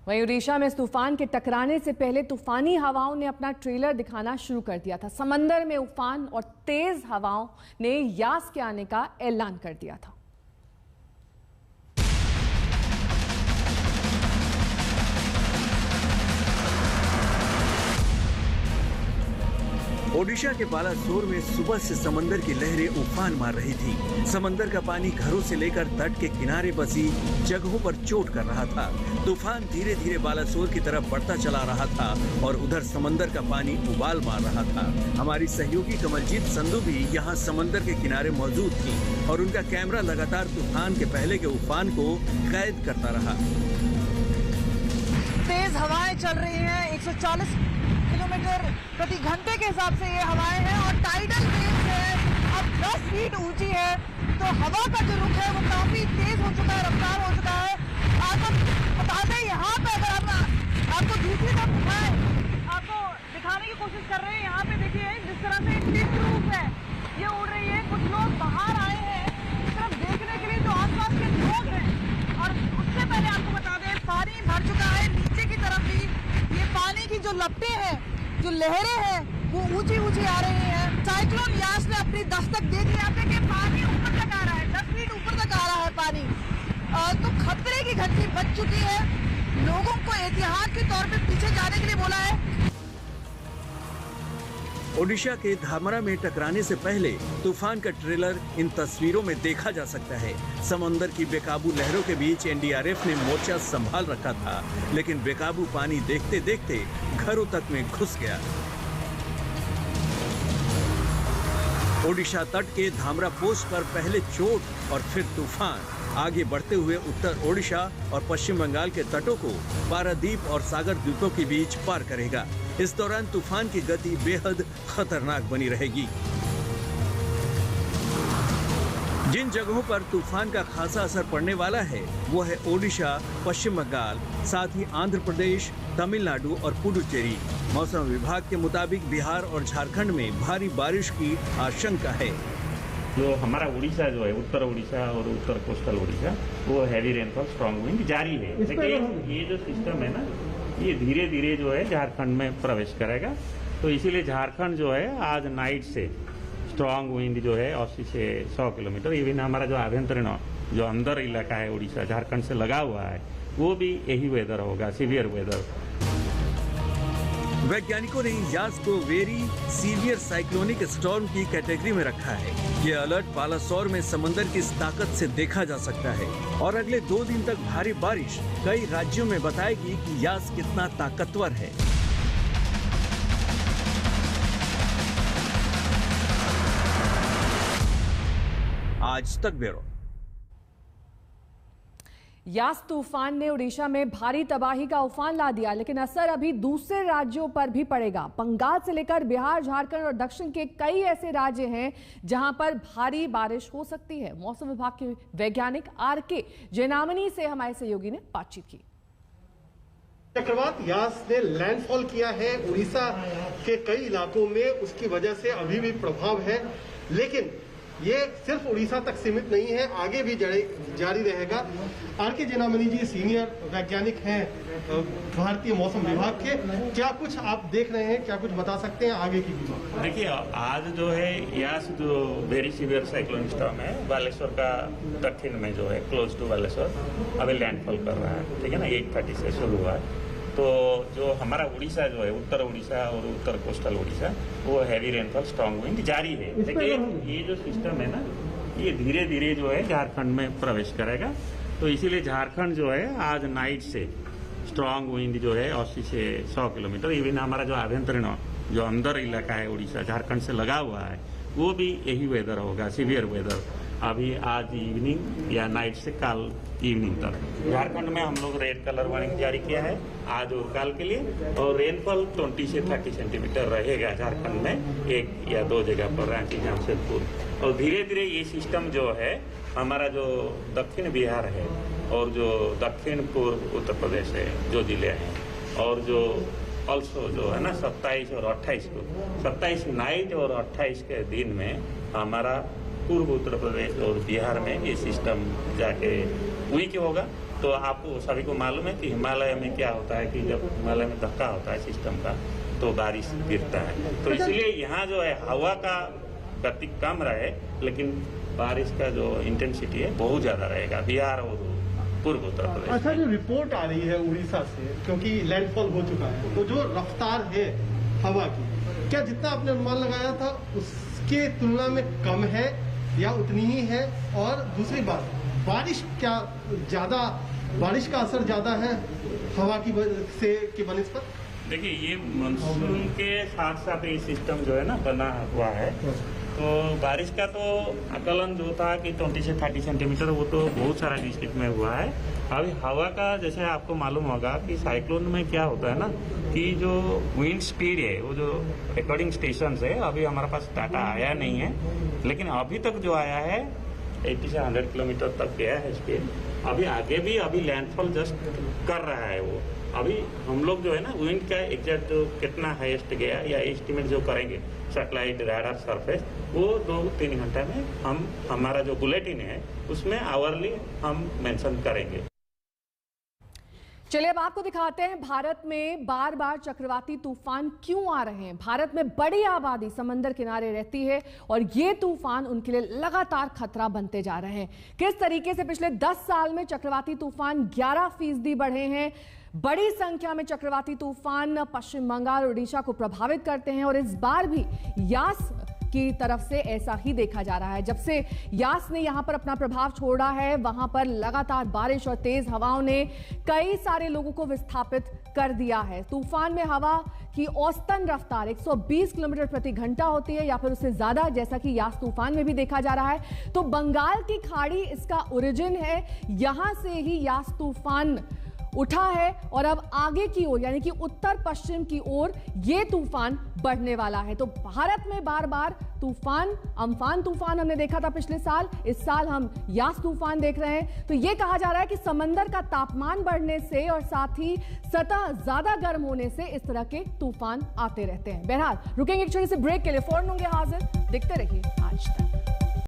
वहीं ओडिशा में इस तूफान के टकराने से पहले तूफानी हवाओं ने अपना ट्रेलर दिखाना शुरू कर दिया था। समंदर में उफान और तेज हवाओं ने यास के आने का ऐलान कर दिया था। ओडिशा के बालासोर में सुबह से समंदर की लहरें उफान मार रही थी। समंदर का पानी घरों से लेकर तट के किनारे बसी जगहों पर चोट कर रहा था। तूफान धीरे धीरे बालासोर की तरफ बढ़ता चला रहा था और उधर समंदर का पानी उबाल मार रहा था। हमारी सहयोगी कमलजीत संधू भी यहाँ समंदर के किनारे मौजूद थी और उनका कैमरा लगातार तूफान के पहले के उफान को कैद करता रहा। तेज हवाएं चल रही हैं, 140 किलोमीटर प्रति घंटे के हिसाब से ये हवाएं हैं और टाइडल वेव्स है अब 10 फीट ऊंची है, तो हवा का जो रुख है वो काफी तेज हो चुका है, रफ्तार हो चुका है। आपको बता दें यहाँ पे अगर हम आपको दूसरी तरफ दिखाएं, आपको दिखाने की कोशिश कर रहे हैं। यहाँ पे देखिए जिस तरह से टिन रूफ है ये उड़ रही है। कुछ लोग बाहर आए हैं इस तरफ देखने के लिए जो आसपास के लोग हैं, और उससे पहले आपको बता दें पानी भर चुका है। नीचे की तरफ भी ये पानी की जो लपटें हैं, जो लहरें हैं वो ऊंची ऊंची आ रही हैं। साइक्लोन यास ने अपनी दस्तक दे दी। आप देखिए पानी ऊपर तक आ रहा है, 10 फीट ऊपर तक आ रहा है पानी। तो खतरे की घंटी बज चुकी है। लोगों को एहतियात के तौर पे पीछे जाने के लिए बोला है। ओडिशा के धामरा में टकराने से पहले तूफान का ट्रेलर इन तस्वीरों में देखा जा सकता है। समंदर की बेकाबू लहरों के बीच एनडीआरएफ ने मोर्चा संभाल रखा था, लेकिन बेकाबू पानी देखते देखते घरों तक में घुस गया। ओडिशा तट के धामरा पोस्ट पर पहले चोट और फिर तूफान आगे बढ़ते हुए उत्तर ओडिशा और पश्चिम बंगाल के तटों को पारादीप और सागर द्वीपों के बीच पार करेगा। इस दौरान तूफान की गति बेहद खतरनाक बनी रहेगी। जिन जगहों पर तूफान का खासा असर पड़ने वाला है वो है ओडिशा, पश्चिम बंगाल, साथ ही आंध्र प्रदेश, तमिलनाडु और पुडुचेरी। मौसम विभाग के मुताबिक बिहार और झारखंड में भारी बारिश की आशंका है। जो हमारा उड़ीसा जो है, उत्तर उड़ीसा और उत्तर कोस्टल उड़ीसा, वो हैवी रेनफॉल, स्ट्रॉन्ग विंड जारी है। लेकिन ये जो सिस्टम है ना, ये धीरे धीरे जो है झारखंड में प्रवेश करेगा। तो इसीलिए झारखंड जो है आज नाइट से स्ट्रॉन्ग विंड जो है 80 से 100 किलोमीटर, इवन हमारा जो आभ्यंतरीण जो अंदर इलाका है उड़ीसा झारखंड से लगा हुआ है, वो भी यही वेदर होगा, सीवियर वेदर। वैज्ञानिकों ने यास को वेरी सीवियर साइक्लोनिक स्टॉर्म की कैटेगरी में रखा है। ये अलर्ट बालासोर में समंदर की इस ताकत से देखा जा सकता है और अगले 2 दिन तक भारी बारिश कई राज्यों में बताएगी कि यास कितना ताकतवर है। आज तक ब्यूरो। यास तूफान ने ओडिशा में भारी तबाही का उफान ला दिया, लेकिन असर अभी दूसरे राज्यों पर भी पड़ेगा। बंगाल से लेकर बिहार, झारखंड और दक्षिण के कई ऐसे राज्य हैं जहां पर भारी बारिश हो सकती है। मौसम विभाग के वैज्ञानिक आरके जैनामनी से हमारे सहयोगी ने बातचीत की। चक्रवात यास ने लैंडफॉल किया है उड़ीसा के कई इलाकों में, उसकी वजह से अभी भी प्रभाव है, लेकिन ये सिर्फ उड़ीसा तक सीमित नहीं है, आगे भी जारी रहेगा। आरके जैनामनी जी सीनियर वैज्ञानिक हैं भारतीय मौसम विभाग के, क्या कुछ आप देख रहे हैं, क्या कुछ बता सकते हैं आगे की? देखिए आज जो है यास जो वेरी सीवियर साइक्लोन स्टॉर्म है, बालेश्वर का दक्षिण में जो है क्लोज टू बालेश्वर अभी लैंडफॉल कर रहा है, ठीक है ना। 8:30 से शुरू हुआ है। तो जो हमारा उड़ीसा जो है, उत्तर उड़ीसा और उत्तर कोस्टल उड़ीसा, वो हैवी रेनफॉल, स्ट्रॉन्ग विंड जारी है। लेकिन ये जो सिस्टम है ना, ये धीरे धीरे जो है झारखंड में प्रवेश करेगा। तो इसीलिए झारखंड जो है आज नाइट से स्ट्रॉन्ग विंड जो है 80 से 100 किलोमीटर, इवन हमारा जो आभ्यंतरीण जो अंदर इलाका है उड़ीसा झारखंड से लगा हुआ है, वो भी यही वेदर होगा, सीवियर वेदर। अभी आज इवनिंग या नाइट से कल इवनिंग तक झारखंड में हम लोग रेड कलर वार्निंग जारी किया है आज और कल के लिए। और रेनफॉल 20 से 30 सेंटीमीटर रहेगा झारखंड में, 1 या 2 जगह पर, रांची, जमशेदपुर। और धीरे धीरे ये सिस्टम जो है हमारा जो दक्षिण बिहार है और जो दक्षिण पूर्व उत्तर प्रदेश है, जो जिले हैं, और जो ऑल्सो जो है ना 27 और 28 को, 27 नाइट और 28 के दिन में हमारा पूर्व उत्तर प्रदेश और बिहार में ये सिस्टम जाके वीक होगा तो आपको सभी को मालूम है कि हिमालय में क्या होता है कि जब हिमालय में धक्का होता है सिस्टम का तो बारिश गिरता है। तो इसलिए यहाँ जो है हवा का गति कम रहे, लेकिन बारिश का जो इंटेंसिटी है बहुत ज्यादा रहेगा बिहार और पूर्व उत्तर प्रदेश। अच्छा, जो रिपोर्ट आ रही है उड़ीसा से, क्योंकि लैंडफॉल हो चुका है, तो जो रफ्तार है हवा की, क्या जितना आपने अनुमान लगाया था उसके तुलना में कम है या उतनी ही है? और दूसरी बात, बारिश क्या ज्यादा, बारिश का असर ज्यादा है हवा की से के बनिस्बत? देखिए, ये मानसून के साथ साथ ये सिस्टम जो है ना बना हुआ है, तो बारिश का तो आकलन जो था कि 20 से 30 सेंटीमीटर, वो तो बहुत सारा डिस्ट्रिक्ट में हुआ है। अभी हवा का जैसे आपको मालूम होगा कि साइक्लोन में क्या होता है ना कि जो विंड स्पीड है, वो जो रिकॉर्डिंग स्टेशन है, अभी हमारे पास डाटा आया नहीं है, लेकिन अभी तक जो आया है 80 से 100 किलोमीटर तक गया है स्पीड। अभी आगे भी अभी लैंडफॉल जस्ट कर रहा है वो। अभी हम लोग जो है ना विंड का एग्जैक्ट जो कितना हाईएस्ट गया या एस्टिमेट जो करेंगे सैटेलाइट रडार सरफेस, वो 2-3 घंटे में हम हमारा जो बुलेटिन है उसमें आवरली हम मेंशन करेंगे। चलिए अब आपको दिखाते हैं भारत में बार बार चक्रवाती तूफान क्यों आ रहे हैं। भारत में बड़ी आबादी समंदर किनारे रहती है और ये तूफान उनके लिए लगातार खतरा बनते जा रहे हैं। किस तरीके से पिछले 10 साल में चक्रवाती तूफान 11% बढ़े हैं। बड़ी संख्या में चक्रवाती तूफान पश्चिम बंगाल और ओडिशा को प्रभावित करते हैं और इस बार भी यास की तरफ से ऐसा ही देखा जा रहा है। जब से यास ने यहां पर अपना प्रभाव छोड़ा है, वहां पर लगातार बारिश और तेज हवाओं ने कई सारे लोगों को विस्थापित कर दिया है। तूफान में हवा की औसतन रफ्तार 120 किलोमीटर प्रति घंटा होती है या फिर उससे ज्यादा, जैसा कि यास तूफान में भी देखा जा रहा है। तो बंगाल की खाड़ी इसका ओरिजिन है, यहां से ही यास तूफान उठा है और अब आगे की ओर यानी कि उत्तर पश्चिम की ओर ये तूफान बढ़ने वाला है। तो भारत में बार बार तूफान, अम्फान तूफान हमने देखा था पिछले साल, इस साल हम यास तूफान देख रहे हैं। तो ये कहा जा रहा है कि समंदर का तापमान बढ़ने से और साथ ही सतह ज्यादा गर्म होने से इस तरह के तूफान आते रहते हैं। बहरहाल रुकेंगे एक छोटे से ब्रेक के लिए, फौरन होंगे हाजिर, देखते रहिए आज तक।